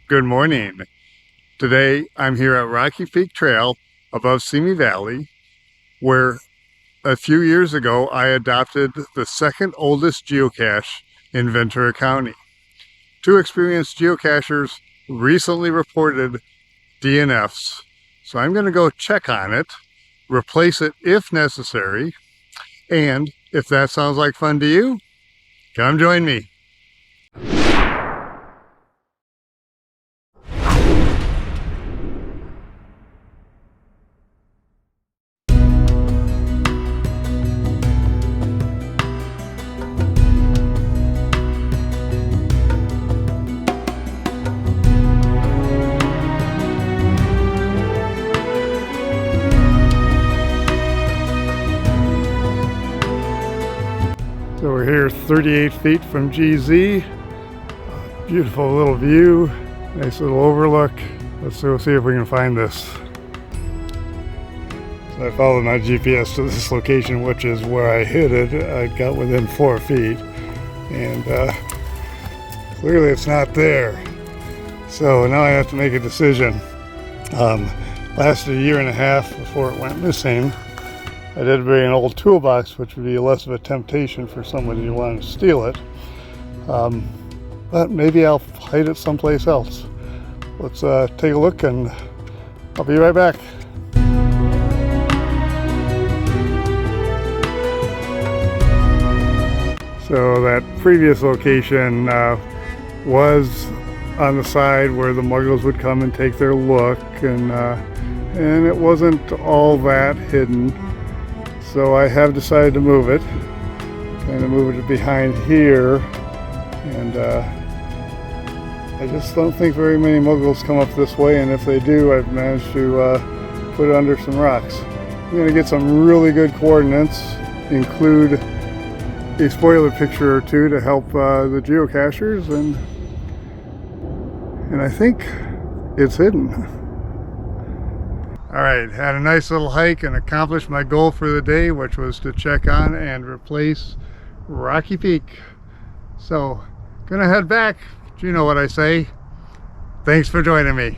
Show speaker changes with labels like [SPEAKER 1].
[SPEAKER 1] Good morning. Today I'm here at Rocky Peak Trail above Simi Valley, where a few years ago I adopted the second oldest geocache in Ventura County. Two experienced geocachers recently reported DNFs, so I'm going to go check on it, replace it if necessary, and if that sounds like fun to you, come join me. So we're here 38 feet from GZ. Beautiful little view, nice little overlook. Let's go see if we can find this. So I followed my GPS to this location, which is where I hit it. I got within 4 feet, and clearly it's not there. So now I have to make a decision. Lasted a year and a half before it went missing. I did bring an old toolbox, which would be less of a temptation for somebody who wanted to steal it. But maybe I'll hide it someplace else. Let's take a look, and I'll be right back. So that previous location was on the side where the muggles would come and take their look, and it wasn't all that hidden. So I have decided to move it, kind of move it behind here, and I just don't think very many muggles come up this way, and if they do, I've managed to put it under some rocks. I'm going to get some really good coordinates, include a spoiler picture or two to help the geocachers, and I think it's hidden. Alright, had a nice little hike and accomplished my goal for the day, which was to check on and replace Rocky Peak. So, gonna head back. You know what I say. Thanks for joining me.